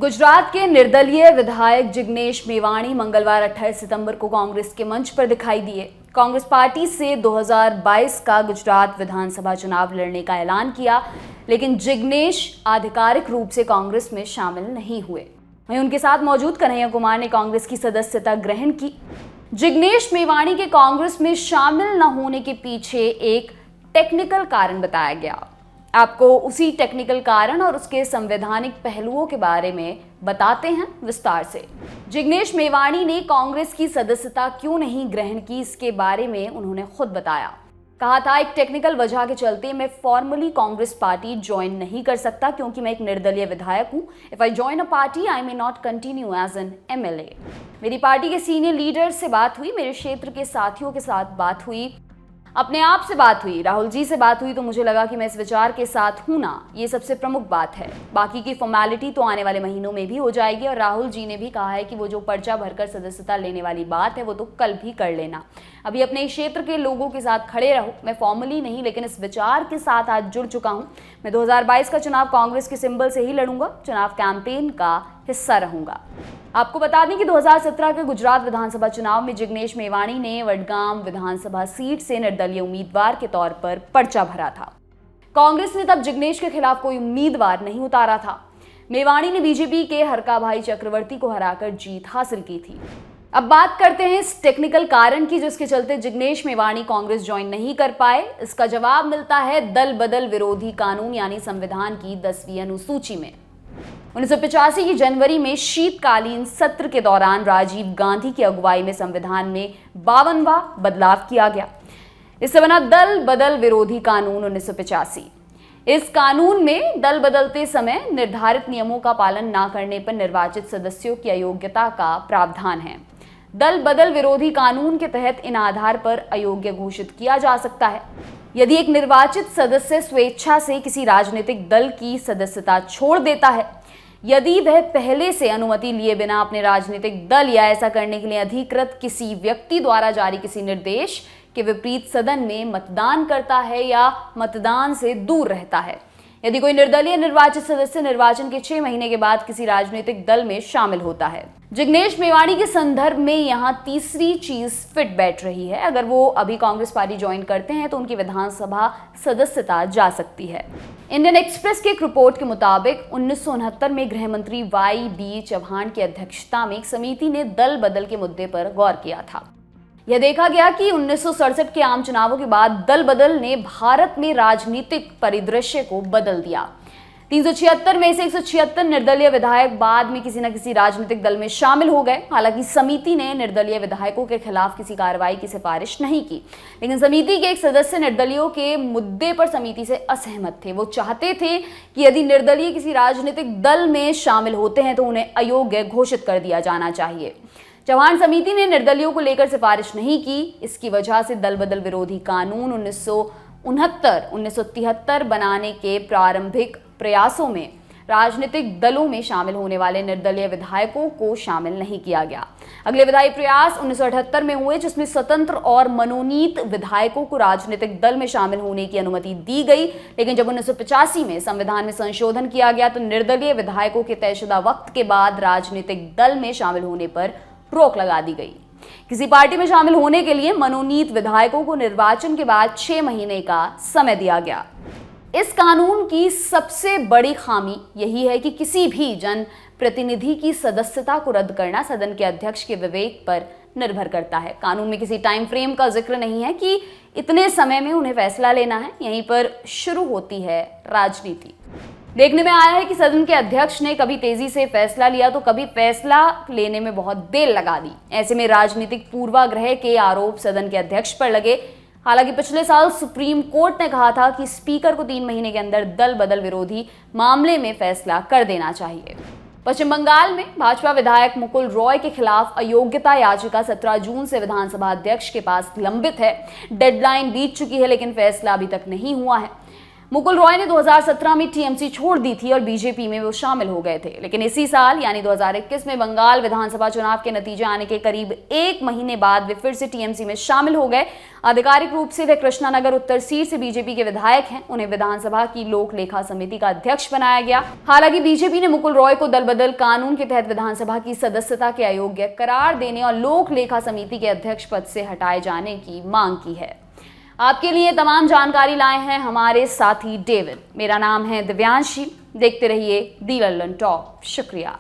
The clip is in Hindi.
गुजरात के निर्दलीय विधायक जिग्नेश मेवाणी मंगलवार 28 सितंबर को कांग्रेस के मंच पर दिखाई दिए। कांग्रेस पार्टी से 2022 का गुजरात विधानसभा चुनाव लड़ने का ऐलान किया, लेकिन जिग्नेश आधिकारिक रूप से कांग्रेस में शामिल नहीं हुए। वहीं उनके साथ मौजूद कन्हैया कुमार ने कांग्रेस की सदस्यता ग्रहण की। जिग्नेश मेवाणी के कांग्रेस में शामिल न होने के पीछे एक टेक्निकल कारण बताया गया। आपको उसी टेक्निकल कारण और उसके संवैधानिक पहलुओं के बारे में बताते हैं विस्तार से। जिग्नेश मेवाणी ने कांग्रेस की सदस्यता क्यों नहीं ग्रहण की, इसके बारे में उन्होंने खुद बताया। कहा था, एक टेक्निकल वजह के चलते मैं फॉर्मली कांग्रेस पार्टी ज्वाइन नहीं कर सकता क्योंकि मैं एक निर्दलीय विधायक हूं। If I join a party I may not continue as an MLA. मेरी पार्टी के सीनियर लीडर से बात हुई, मेरे क्षेत्र के साथियों के साथ बात हुई, अपने आप से बात हुई, राहुल जी से बात हुई, तो मुझे लगा कि मैं इस विचार के साथ हूं ना, ये सबसे प्रमुख बात है। बाकी की फॉर्मेलिटी तो आने वाले महीनों में भी हो जाएगी और राहुल जी ने भी कहा है कि वो जो पर्चा भरकर सदस्यता लेने वाली बात है वो तो कल भी कर लेना। अभी अपने क्षेत्र के लोगों के साथ खड़े रहो। मैं फॉर्मली नहीं लेकिन इस विचार के साथ आज जुड़ चुका हूं। मैं 2022 का चुनाव कांग्रेस के सिंबल से ही लड़ूंगा, चुनाव कैंपेन का हिस्सा रहूंगा। आपको बता दें कि 2017 के गुजरात विधानसभा चुनाव में जिग्नेश मेवाणी ने वडगाम विधानसभा सीट से निर्दलीय उम्मीदवार के तौर पर पर्चा भरा था। कांग्रेस ने तब जिग्नेश के खिलाफ कोई उम्मीदवार नहीं उतारा था। मेवाणी ने बीजेपी के हरकाभाई चक्रवर्ती को हराकर जीत हासिल की थी। अब बात करते हैं इस टेक्निकल कारण की जिसके चलते जिग्नेश मेवाणी कांग्रेस ज्वाइन नहीं कर पाए। इसका जवाब मिलता है दल बदल विरोधी कानून यानी संविधान की 10वीं अनुसूची में। 1985 की जनवरी में शीतकालीन सत्र के दौरान राजीव गांधी की अगुवाई में संविधान में 52वां बदलाव किया गया। इससे बना दल बदल विरोधी कानून 1985। इस कानून में दल बदलते समय निर्धारित नियमों का पालन न करने पर निर्वाचित सदस्यों की अयोग्यता का प्रावधान है। दल बदल विरोधी कानून के तहत इन आधार पर अयोग्य घोषित किया जा सकता है यदि एक निर्वाचित सदस्य स्वेच्छा से किसी राजनीतिक दल की सदस्यता छोड़ देता है, यदि वह पहले से अनुमति लिए बिना अपने राजनीतिक दल या ऐसा करने के लिए अधिकृत किसी व्यक्ति द्वारा जारी किसी निर्देश के विपरीत सदन में मतदान करता है या मतदान से दूर रहता है। यदि कोई निर्दलीय निर्वाचित सदस्य निर्वाचन के 6 महीने के बाद किसी राजनीतिक दल में शामिल होता है। जिग्नेश मेवाणी के संदर्भ में यहाँ तीसरी चीज फिट बैठ रही है। अगर वो अभी कांग्रेस पार्टी ज्वाइन करते हैं तो उनकी विधानसभा सदस्यता जा सकती है। इंडियन एक्सप्रेस के एक रिपोर्ट के मुताबिक 1969 में गृह मंत्री वाई.बी. चौहान की अध्यक्षता में एक समिति ने दल बदल के मुद्दे पर गौर किया था। यह देखा गया कि 1967 के आम चुनावों के बाद दल बदल ने भारत में राजनीतिक परिदृश्य को बदल दिया। 376 में से 176 निर्दलीय विधायक बाद में किसी न किसी राजनीतिक दल में शामिल हो गए। हालांकि समिति ने निर्दलीय विधायकों के खिलाफ किसी कार्रवाई की सिफारिश नहीं की, लेकिन समिति के एक सदस्य निर्दलीयों के मुद्दे पर समिति से असहमत थे। वो चाहते थे कि यदि निर्दलीय किसी राजनीतिक दल में शामिल होते हैं तो उन्हें अयोग्य घोषित कर दिया जाना चाहिए। चौहान समिति ने निर्दलियों को लेकर सिफारिश नहीं की। इसकी वजह से दल बदल विरोधी कानून 1973 बनाने के प्रारंभिक प्रयासों में राजनीतिक दलों में शामिल होने वाले निर्दलीय विधायकों को शामिल नहीं किया गया। अगले विधायी प्रयास 1978 में हुए जिसमें स्वतंत्र और मनोनीत विधायकों को राजनीतिक दल में शामिल होने की अनुमति दी गई, लेकिन जब 1985 में संविधान में संशोधन किया गया तो निर्दलीय विधायकों के तयशुदा वक्त के बाद राजनीतिक दल में शामिल होने पर रोक लगा दी गई। किसी पार्टी में शामिल होने के लिए मनोनीत विधायकों को निर्वाचन के बाद 6 महीने का समय दिया गया। इस कानून की सबसे बड़ी खामी यही है कि किसी भी जन प्रतिनिधि की सदस्यता को रद्द करना सदन के अध्यक्ष के विवेक पर निर्भर करता है। कानून में किसी टाइम फ्रेम का जिक्र नहीं है कि इतने समय में उन्हें फैसला लेना है। यहीं पर शुरू होती है राजनीति। देखने में आया है कि सदन के अध्यक्ष ने कभी तेजी से फैसला लिया तो कभी फैसला लेने में बहुत देर लगा दी। ऐसे में राजनीतिक पूर्वाग्रह के आरोप सदन के अध्यक्ष पर लगे। हालांकि पिछले साल सुप्रीम कोर्ट ने कहा था कि स्पीकर को 3 महीने के अंदर दल बदल विरोधी मामले में फैसला कर देना चाहिए। पश्चिम बंगाल में भाजपा विधायक मुकुल रॉय के खिलाफ अयोग्यता याचिका 17 जून से विधानसभा अध्यक्ष के पास लंबित है। डेडलाइन बीत चुकी है लेकिन फैसला अभी तक नहीं हुआ है। मुकुल रॉय ने 2017 में टीएमसी छोड़ दी थी और बीजेपी में वो शामिल हो गए थे, लेकिन इसी साल यानी 2021 में बंगाल विधानसभा चुनाव के नतीजे आने के करीब 1 महीने बाद वे फिर से टीएमसी में शामिल हो गए। आधिकारिक रूप से वे कृष्णानगर उत्तर सीट से बीजेपी के विधायक हैं। उन्हें विधानसभा की लोक लेखा समिति का अध्यक्ष बनाया गया। हालांकि बीजेपी ने मुकुल रॉय को दल बदल कानून के तहत विधानसभा की सदस्यता के अयोग्य करार देने और लोक लेखा समिति के अध्यक्ष पद से हटाए जाने की मांग की है। आपके लिए तमाम जानकारी लाए हैं हमारे साथी डेविड। मेरा नाम है दिव्यांशी। देखते रहिए दी लल्लन टॉप। शुक्रिया।